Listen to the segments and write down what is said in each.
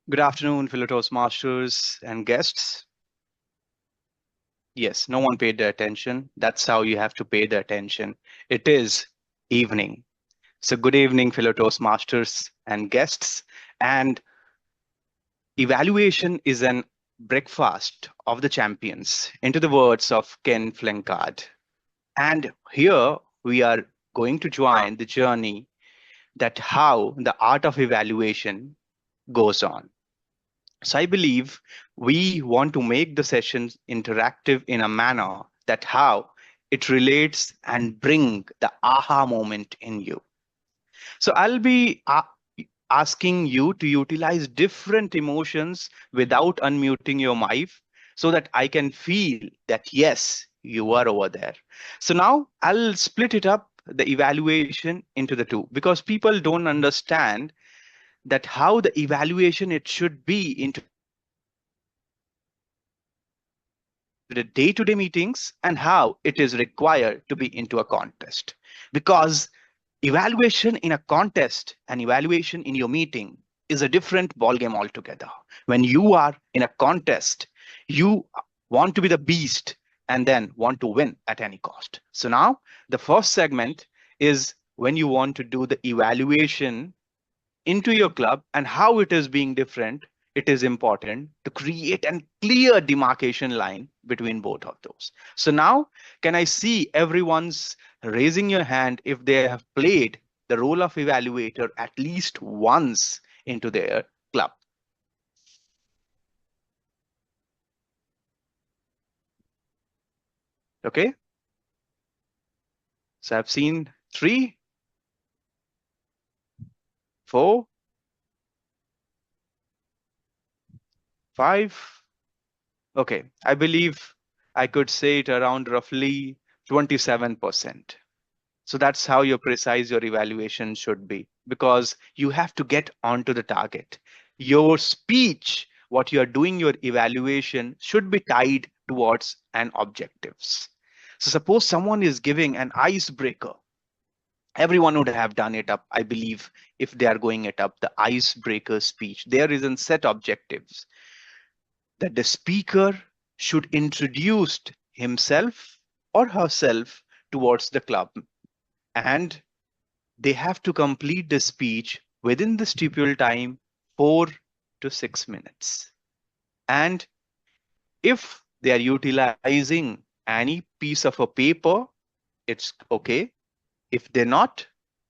Good afternoon, fellow Toastmasters and guests. Yes, no one paid their attention. That's how you have to pay the attention. It is evening. So, good evening, fellow Toastmasters and guests. And evaluation is an breakfast of the champions, into the words of Ken Flenkard. And here we are going to join the journey that how the art of evaluation goes on. So I believe we want to make the sessions interactive in a manner that how it relates and bring the aha moment in you. So I'll be asking you to utilize different emotions without unmuting your mic so that I can feel that yes, you are over there. So now I'll split it up the evaluation into the two because people don't understand that how the evaluation it should be into the day-to-day meetings and how it is required to be into a contest because evaluation in a contest and evaluation in your meeting is a different ballgame altogether. When you are in a contest, you want to be the beast and then want to win at any cost. So now the first segment is when you want to do the evaluation into your club and how it is being different. It is important to create a clear demarcation line between both of those. So now can I see everyone's raising your hand if they have played the role of evaluator at least once into their club? Okay, so I've seen 3, 4, 5. Okay, I believe I could say it around roughly 27%. So that's how your precise your evaluation should be because you have to get onto the target. Your speech, what you are doing, your evaluation should be tied towards an objectives. So suppose someone is giving an icebreaker. Everyone would have done it up, I believe, if they are going it up, the icebreaker speech. There is a set objectives that the speaker should introduce himself or herself towards the club and they have to complete the speech within the stipulated time 4 to 6 minutes. And if they are utilizing any piece of a paper, it's okay. If they're not,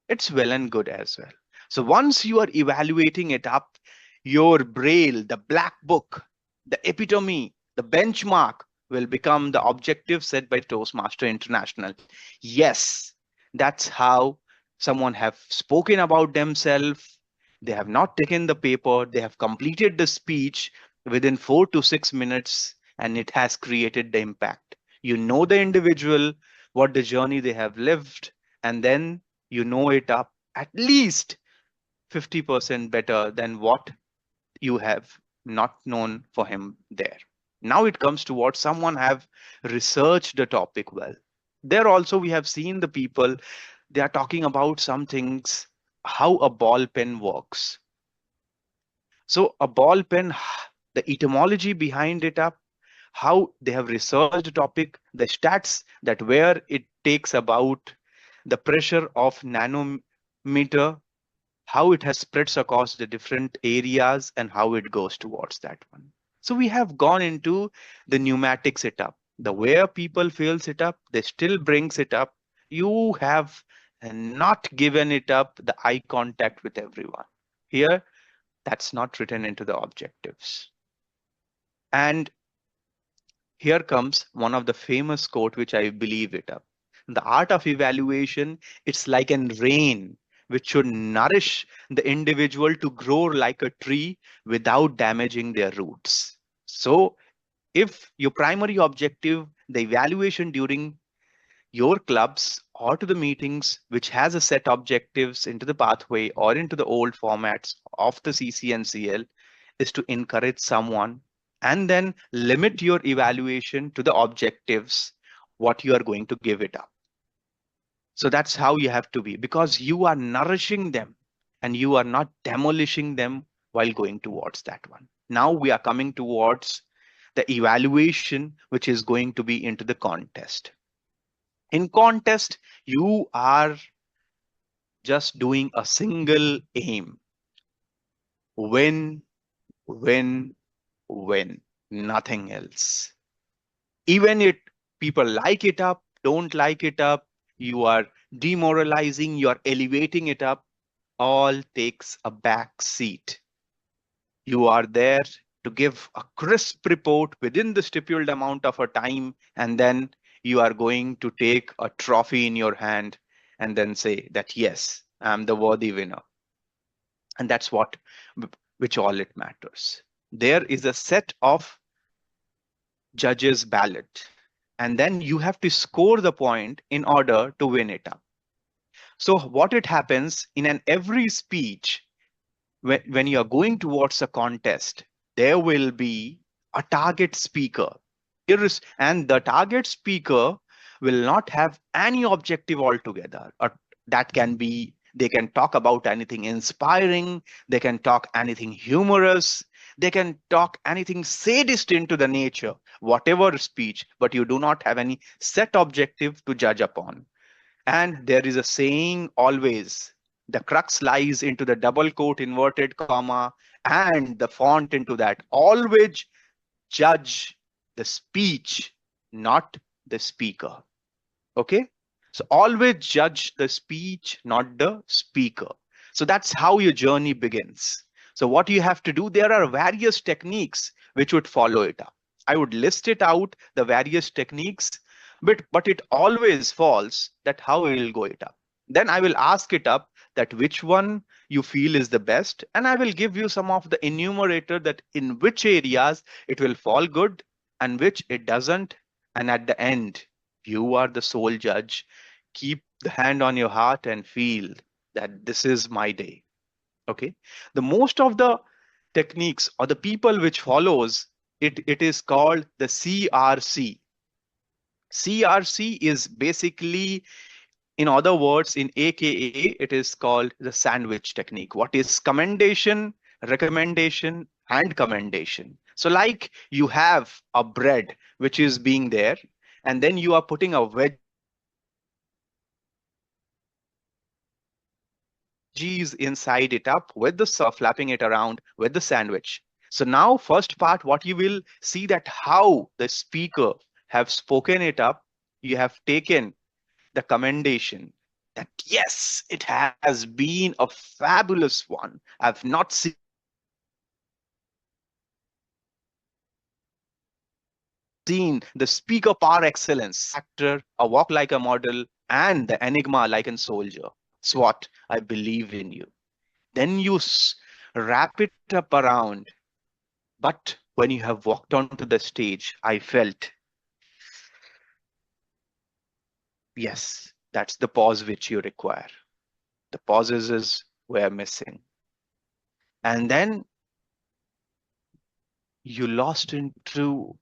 it's well and good as well. So once you are evaluating it up, your braille, the black book, the epitome, the benchmark will become the objective set by Toastmaster International. Yes, that's how someone have spoken about themselves. They have not taken the paper, they have completed the speech within 4 to 6 minutes, and it has created the impact. You know the individual, what the journey they have lived, and then you know it up at least 50% better than what you have not known for him there. Now it comes to what someone have researched the topic well. There also we have seen the people, they are talking about some things, how a ball pen works. So a ball pen, the etymology behind it up, how they have researched the topic, the stats that where it takes about the pressure of nanometer, how it has spreads across the different areas and how it goes towards that one. So we have gone into the pneumatic setup. The where people feels it up, they still brings it up. You have not given it up the eye contact with everyone. Here, that's not written into the objectives. And here comes one of the famous quote which I believe it up. The art of evaluation, it's like an rain which should nourish the individual to grow like a tree without damaging their roots. So if your primary objective, the evaluation during your clubs or to the meetings which has a set objectives into the pathway or into the old formats of the CC and CL is to encourage someone and then limit your evaluation to the objectives what you are going to give it up. So that's how you have to be because you are nourishing them and you are not demolishing them while going towards that one. Now we are coming towards the evaluation, which is going to be into the contest. In contest, you are just doing a single aim: win, win, win, nothing else. Even it people like it up, don't like it up, you are demoralizing, you are elevating it up, all takes a back seat. You are there to give a crisp report within the stipulated amount of a time, and then you are going to take a trophy in your hand and then say that yes, I'm the worthy winner. And that's what which all it matters. There is a set of judges ballot, and then you have to score the point in order to win it up. So what it happens in an every speech, when you are going towards a contest, there will be a target speaker. And the target speaker will not have any objective altogether. Or that can be, they can talk about anything inspiring, they can talk anything humorous, they can talk anything sadist into the nature, whatever speech, but you do not have any set objective to judge upon. And there is a saying always: the crux lies into the double quote, inverted comma, and the font into that. Always judge the speech, not the speaker. Okay? So always judge the speech, not the speaker. So that's how your journey begins. So what you have to do, there are various techniques which would follow it up. I would list it out, the various techniques, but it always falls that how we will go it up. Then I will ask it up that which one you feel is the best, and I will give you some of the enumerator that in which areas it will fall good and which it doesn't. And at the end, you are the sole judge. Keep the hand on your heart and feel that this is my day. Okay. The most of the techniques or the people which follows it is called the CRC. CRC is basically, in other words, in AKA, it is called the sandwich technique. What is commendation, recommendation, and commendation? So, like you have a bread which is being there, and then you are putting a veggies inside it up with the sauce, flapping it around with the sandwich. So now, first part, what you will see that how the speaker have spoken it up. You have taken the commendation that yes, it has been a fabulous one. I've not seen the speaker par excellence, actor, a walk like a model, and the enigma like an soldier. SWAT. I believe in you. Then you wrap it up around. But when you have walked onto the stage, I felt, yes, that's the pause which you require. The pauses were missing. And then you lost into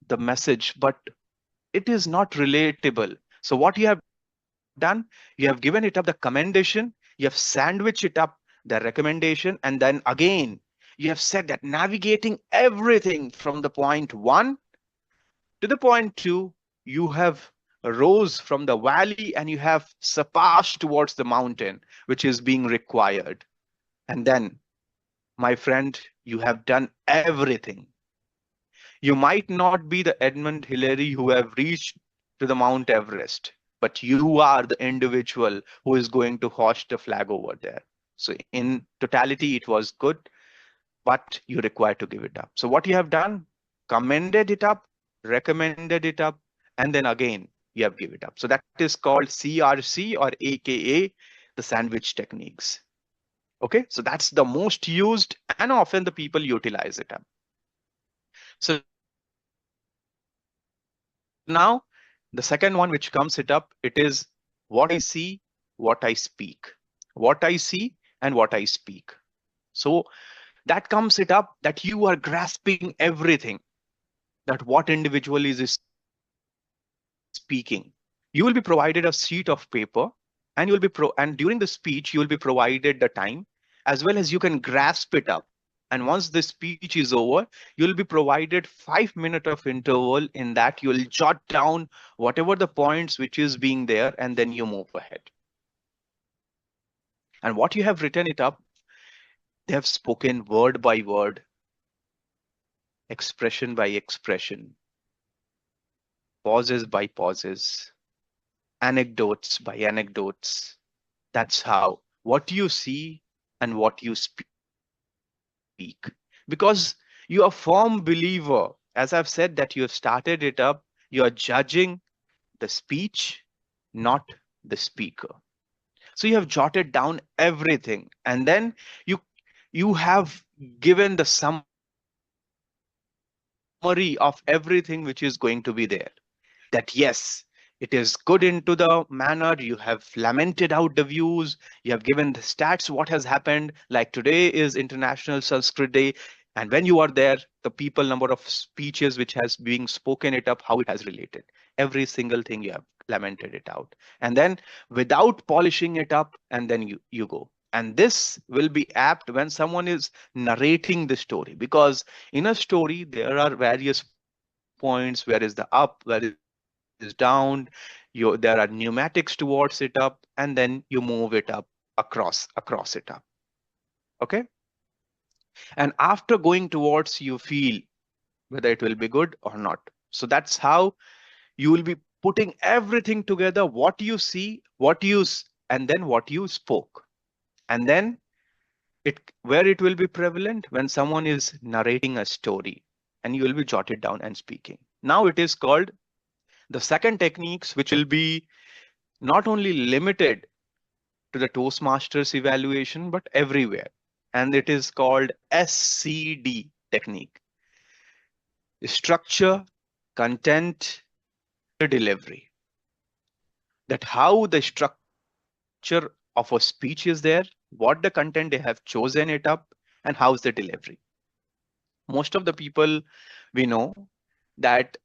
the message, but it is not relatable. So what you have done, you have given it up the commendation, you have sandwiched it up the recommendation, and then again you have said that navigating everything from the point one to the point two, you have rose from the valley and you have surpassed towards the mountain, which is being required. And then, my friend, you have done everything. You might not be the Edmund Hillary who have reached to the Mount Everest, but you are the individual who is going to hoist the flag over there. So in totality, it was good, but you require to give it up. So what you have done, commended it up, recommended it up, and then again, you have give it up. So that is called CRC, or AKA the sandwich techniques. Okay, so that's the most used and often the people utilize it up. So now the second one which comes it up, it is what I see, what I speak, what I see, and what I speak. So that comes it up that you are grasping everything, that what individual is speaking. You will be provided a sheet of paper, and during the speech you will be provided the time, as well as you can grasp it up. And once the speech is over, you'll be provided 5 minutes of interval. In that, you'll jot down whatever the points which is being there, and then you move ahead. And what you have written it up, they have spoken word by word, expression by expression, pauses by pauses, anecdotes by anecdotes. That's how what you see and what you speak. Because you are firm believer, as I've said, that you have started it up, you are judging the speech, not the speaker. So you have jotted down everything, and then you you have given the summary of everything which is going to be there. That yes, it is good into the manner, you have lamented out the views, you have given the stats what has happened, like today is International Sanskrit Day, and when you are there, the people number of speeches which has being spoken it up, how it has related, every single thing you have lamented it out, and then without polishing it up, and then you go. And this will be apt when someone is narrating the story, because in a story there are various points: where is the up, where is down, there are pneumatics towards it up, and then you move it up across it up. Okay. And after going towards, you feel whether it will be good or not. So that's how you will be putting everything together: what you see, and then what you spoke. And then it where it will be prevalent when someone is narrating a story, and you will be jotted down and speaking. Now it is called the second techniques, which will be not only limited to the Toastmasters evaluation, but everywhere. And it is called SCD technique: structure, content, and the delivery. That how the structure of a speech is there, what the content they have chosen it up, and how's the delivery. Most of the people, we know that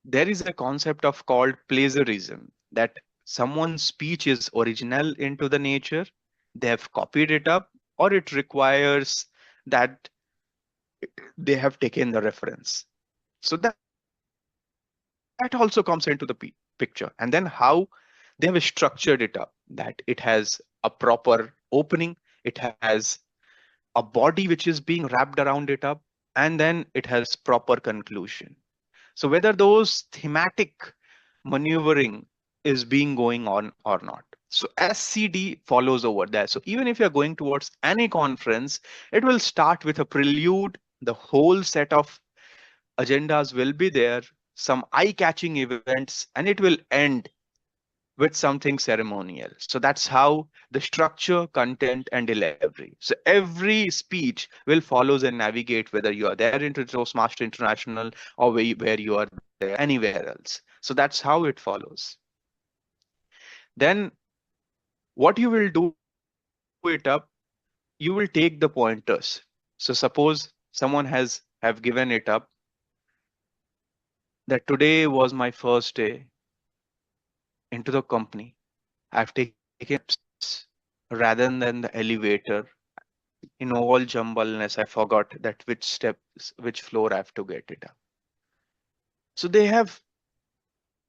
there is a concept of called plagiarism, that someone's speech is original into the nature, they have copied it up, or it requires that they have taken the reference. So that also comes into the picture. And then how they have structured it up, that it has a proper opening, it has a body which is being wrapped around it up, and then it has proper conclusion. So whether those thematic maneuvering is being going on or not. So SCD follows over there. So even if you're going towards any conference, it will start with a prelude, the whole set of agendas will be there, some eye-catching events, and it will end with something ceremonial. So that's how the structure, content, and delivery. So every speech will follows and navigate, whether you are there into Toastmaster International or where you are there anywhere else. So that's how it follows. Then what you will do it up, you will take the pointers. So suppose someone have given it up that today was my first day into the company. I've taken steps rather than the elevator. In all jumbleness, I forgot that which steps, which floor I have to get it up. So they have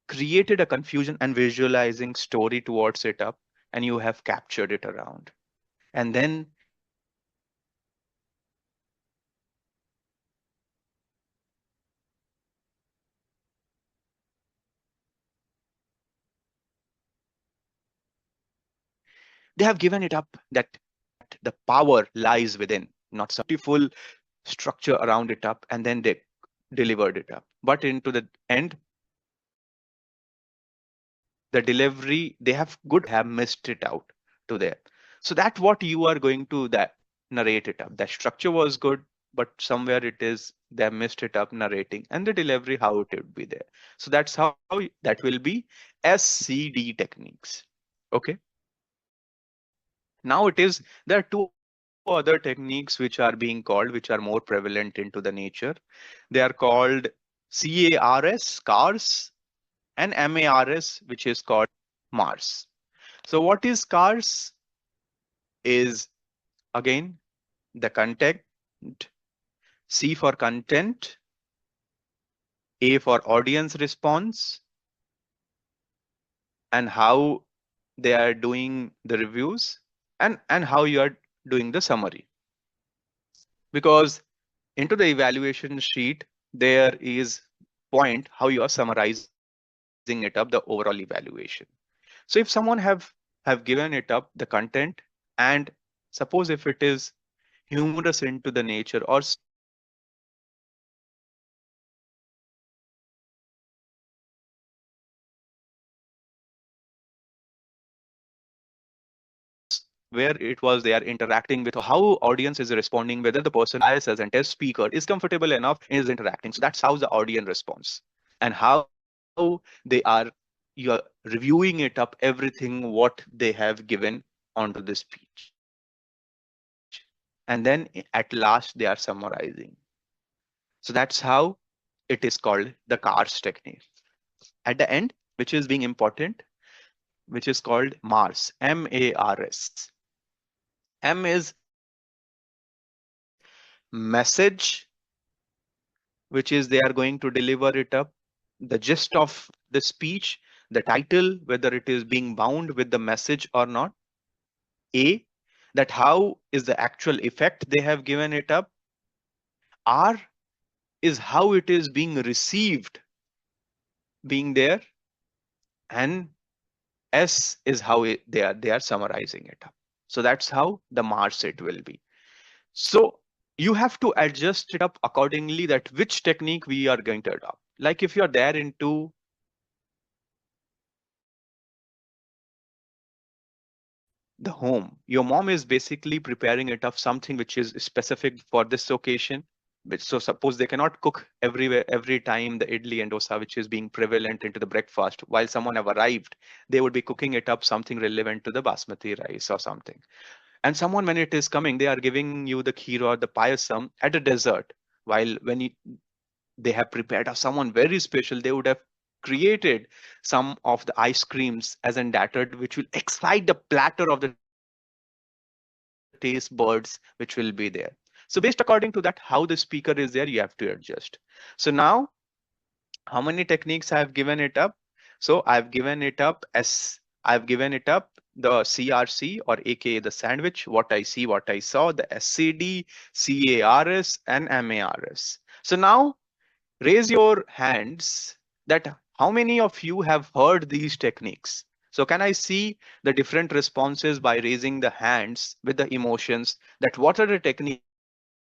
created a confusion and visualizing story towards it up, and you have captured it around. And then you have given it up in a very they have given it up that the power lies within, not some beautiful structure around it up, and then they delivered it up. But into the end, the delivery, they have good have missed it out to there. So that's what you are going to that narrate it up. The structure was good, but somewhere it is they have missed it up narrating, and the delivery how it would be there. So that's how that will be SCD techniques. Okay. Now it is there are two other techniques which are being called, which are more prevalent into the nature. They are called CARS, and MARS, which is called Mars. So what is CARS is again the context, C for content, A for audience response, and how they are doing the reviews, and how you are doing the summary. Because into the evaluation sheet there is point how you are summarizing it up, the overall evaluation. So if someone have given it up the content, and suppose if it is humorous into the nature, or suppose if it is where it was they are interacting with how audience is responding, whether the person who is biased as and test speaker is comfortable enough and is interacting. So that's how the audience responds, and how they are, you are reviewing it up everything what they have given onto the speech, and then at last they are summarizing. So that's how it is called the cars technique. At the end, which is being important, which is called mars, mars. M is message, which is they are going to deliver it up, the gist of the speech, the title, whether it is being bound with the message or not. A, that how is the actual effect they have given it up. R is how it is being received, being there. And S is how they are summarizing it up. So that's how the Mars it will be. So you have to adjust it up accordingly that which technique we are going to adopt. Like if you're there into the home, your mom is basically preparing it of something which is specific for this occasion. Which, so suppose they cannot cook everywhere every time the idli and dosa which is being prevalent into the breakfast. While someone have arrived, they would be cooking it up something relevant to the basmati rice or something. And someone, when it is coming, they are giving you the kheer or the payasam at a dessert. While when they have prepared of someone very special, they would have created some of the ice creams as an dessert, which will excite the platter of the taste buds, which will be there. So based according to that, how the speaker is there, you have to adjust. So now, how many techniques I have given it up? So I've given it up as I've given it up the CRC, or aka the sandwich, what I see, what I saw, the SCD, CARS, and MARS. So now raise your hands that how many of you have heard these techniques. So can I see the different responses by raising the hands with the emotions, that what are the techniques which they are aware,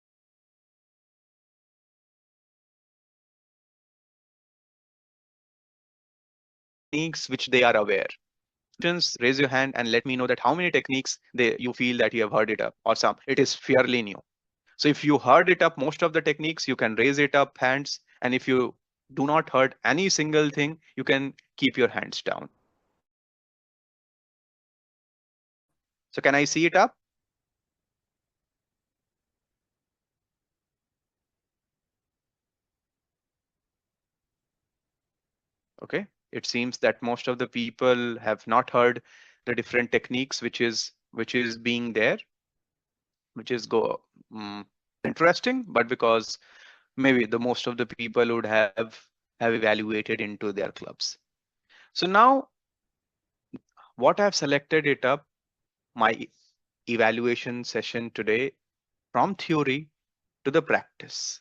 and what are the techniques which they are not aware. So emotions, raise your hand and let me know that how many techniques you feel that you have heard it up, or some it is fairly new. So if you heard it up most of the techniques, you can raise it up hands. And if you do not heard any single thing, you can keep your hands down. So can I see it up? Okay. It seems that most of the people have not heard the different techniques which is being there, which is interesting, but because maybe the most of the people would have evaluated into their clubs. So now what I've selected it up, my evaluation session today, from theory to the practice,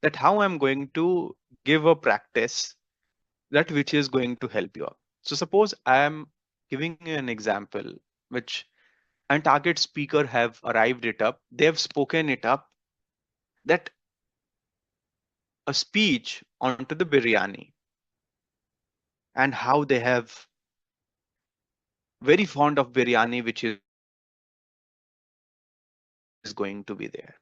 that how I'm going to give a practice that which is going to help you out. So suppose I am giving you an example which and target speaker have arrived it up, they have spoken it up, that a speech onto the biryani, and how they have very fond of biryani which is going to be there.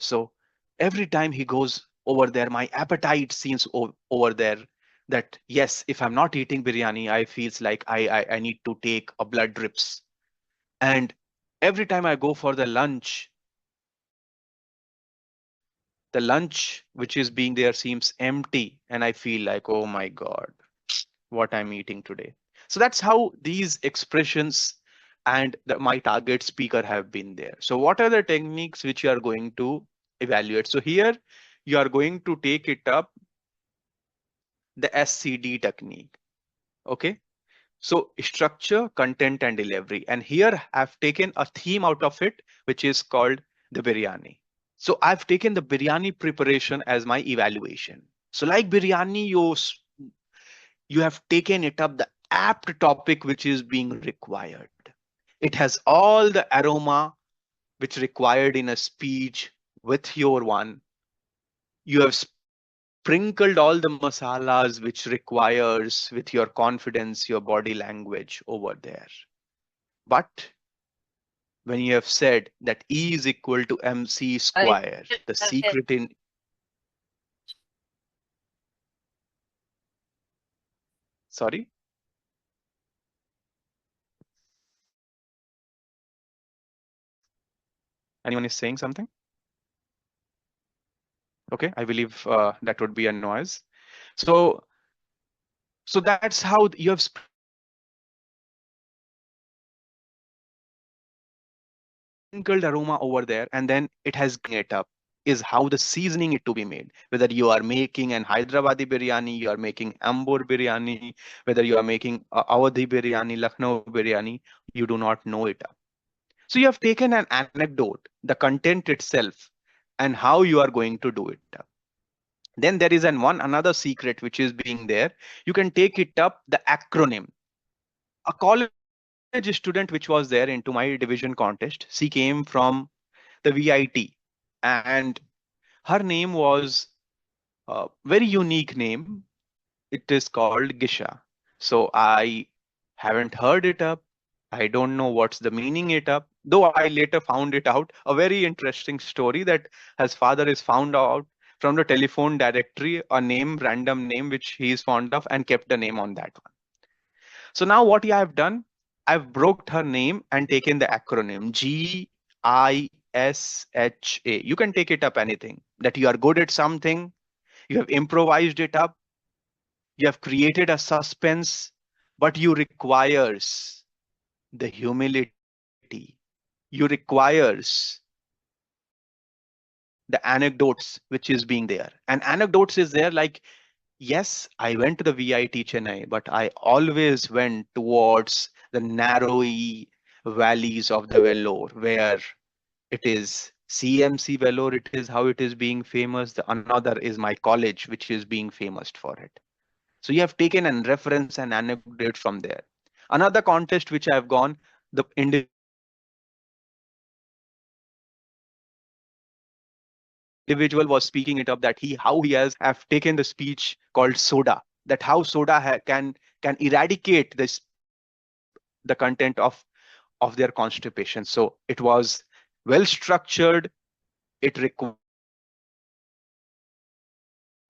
So every time he goes over there, my appetite seems over there, that yes, if I'm not eating biryani, I feels like I need to take a blood drips. And every time I go for the lunch which is being there seems empty, and I feel like, oh my God, what I'm eating today. So that's how these expressions and my target speaker have been there. So what are the techniques which you are going to evaluate. So here you are going to take it up the SCD technique. Okay. So structure, content, and delivery. And here I've taken a theme out of it, which is called the biryani. So I've taken the biryani preparation as my evaluation. So like biryani, you have taken it up the apt topic which is being required. It has all the aroma which required in a speech with your one. You have sprinkled all the masalas which requires with your confidence, your body language over there. But when you have said that E is equal to MC square, the secret in, sorry, anyone is saying something? Okay, I believe that would be a noise. So, so that's how you have sprinkled aroma over there, and then it has given you the seasoning it to be made. Whether you are making an Hyderabadi biryani, is how the seasoning it to be made. Whether you are making an Hyderabadi biryani, you are making Ambur biryani, whether you are making Awadhi biryani, Lucknow biryani, you do not know it up. So you have taken an anecdote, the content itself, and how you are going to do it up. Then there is an one another secret which is being there. You can take it up the acronym. A college student which was there into my division contest, she came from the VIT, and her name was a very unique name. It is called Gisha. So I haven't heard it up. I don't know what's the meaning it up. Though I later found it out. A very interesting story that his father is found out from the telephone directory, a name, random name, which he is fond of, and kept the name on that one. So now what I have done, I've broked her name and taken the acronym GISHA. You can take it up anything that you are good at something, you have improvised it up, you have created a suspense, but you requires the humility. You requires the anecdotes which is being there. And anecdotes is there like, yes, I went to the VIT Chennai, but I always went towards the narrowy valleys of the Vellore, where it is CMC Vellore, it is how it is being famous. The another is my college, which is being famous for it. So you have taken a reference and anecdote from there. Another contest which I have gone, the individual was speaking it up that how he has have taken the speech called soda, that how soda can eradicate the content of their constipation. So it was well structured. It requires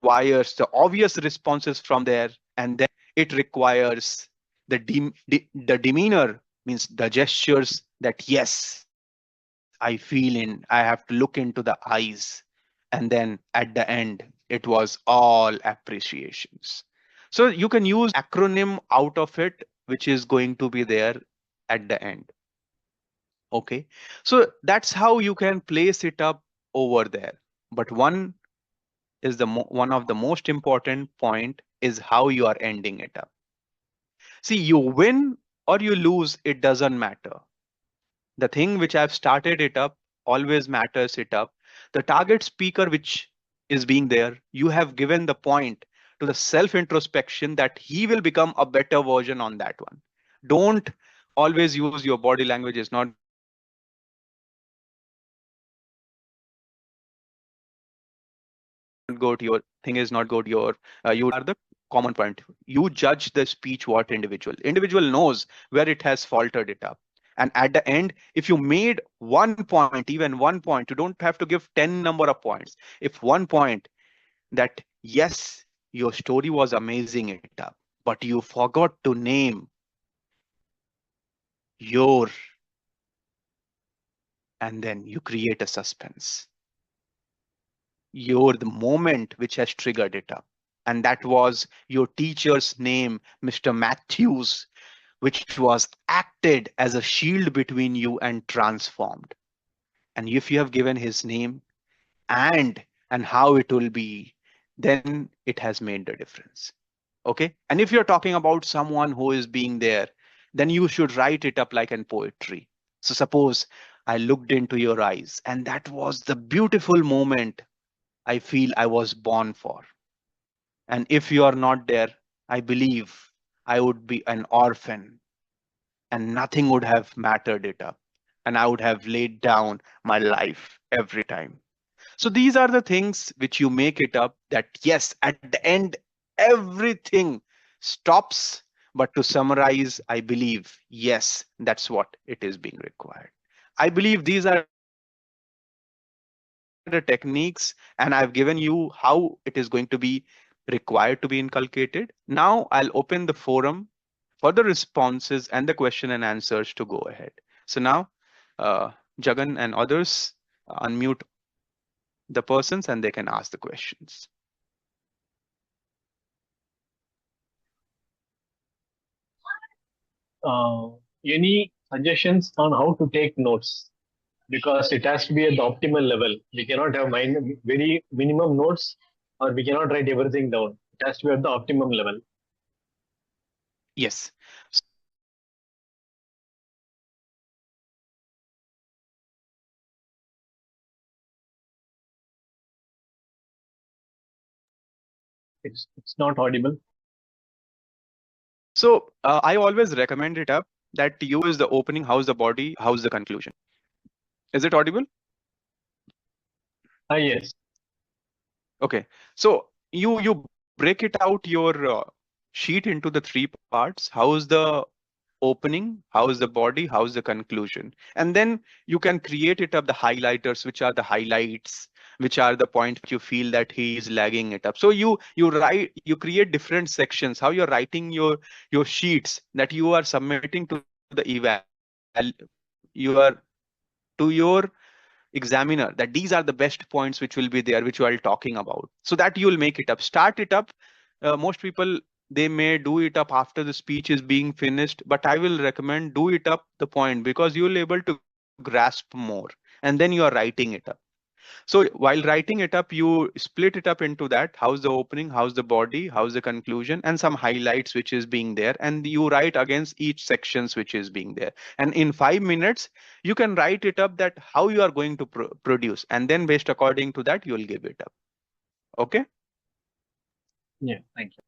the obvious responses from there, and then it requires the the demeanor, means the gestures that yes, I feel in, I have to look into the eyes, and then at the end it was all appreciations. So you can use any acronym out of it which is going to be there at the end. Okay, so that's how you can place it up over there. But one of the most important point is how you are ending it up. See, you win or you lose, it doesn't matter. The thing which I've started it up always matters it up. The target speaker which is being there, you have given the point to the self introspection that he will become a better version on that one. Don't always use your body language is not good, your thing is not good, your you are the common point. You judge the speech what individual. Individual knows where it has faltered it up. And at the end, if you made 1 point, even 1 point, you don't have to give 10 number of points. If 1 point that yes, your story was amazing it up, but you forgot to name your, and then you create a suspense. You're the moment which has triggered it up. And that was your teacher's name, Mr. Matthews, which was acted as a shield between you and transformed. And if you have given his name, and how it will be, then it has made the difference. Okay. And if you're talking about someone who is being there, then you should write it up like in poetry. So suppose I looked into your eyes, and that was the beautiful moment I feel I was born for. And if you are not there, I believe I would be an orphan, and nothing would have mattered it up. And I would have laid down my life every time. So these are the things which you make it up, that yes, at the end, everything stops. But to summarize, I believe, yes, that's what it is being required. I believe these are the techniques, and I've given you how it is going to be required to be inculcated. Now I'll open the forum for the responses and the question and answers to go ahead. So now, Jagan and others, unmute the persons and they can ask the questions. uh, any suggestions on how to take notes? Because it has to be at the optimal level. We cannot have very minimum notes, or we cannot write everything down. It has to be at the optimum level. Yes. It's not audible. So I always recommend it up that you is the opening, how's the body, how's the conclusion. Is it audible? Ah, yes. Okay. So you break it out your sheet into the three parts. How's the opening, how's the body, how's the conclusion, and then you can create it up the highlighters, which are the highlights, which are the point which you feel that he is lagging it up. So you create different sections, how you're writing your sheets that you are submitting to the eval, you are to your examiner, that these are the best points which will be there, which you are talking about, so that you will make it up, start it up. Most people, they may do it up after the speech is being finished, but I will recommend do it up the point, because you will able to grasp more, and then you are writing it up. So while writing it up, you split it up into that, how's the opening, how's the body, how's the conclusion, and some highlights which is being there, and you write against each sections which is being there. And in 5 minutes, you can write it up that how you are going to produce, and then based according to that, you will give it up. Okay. Yeah. Thank you.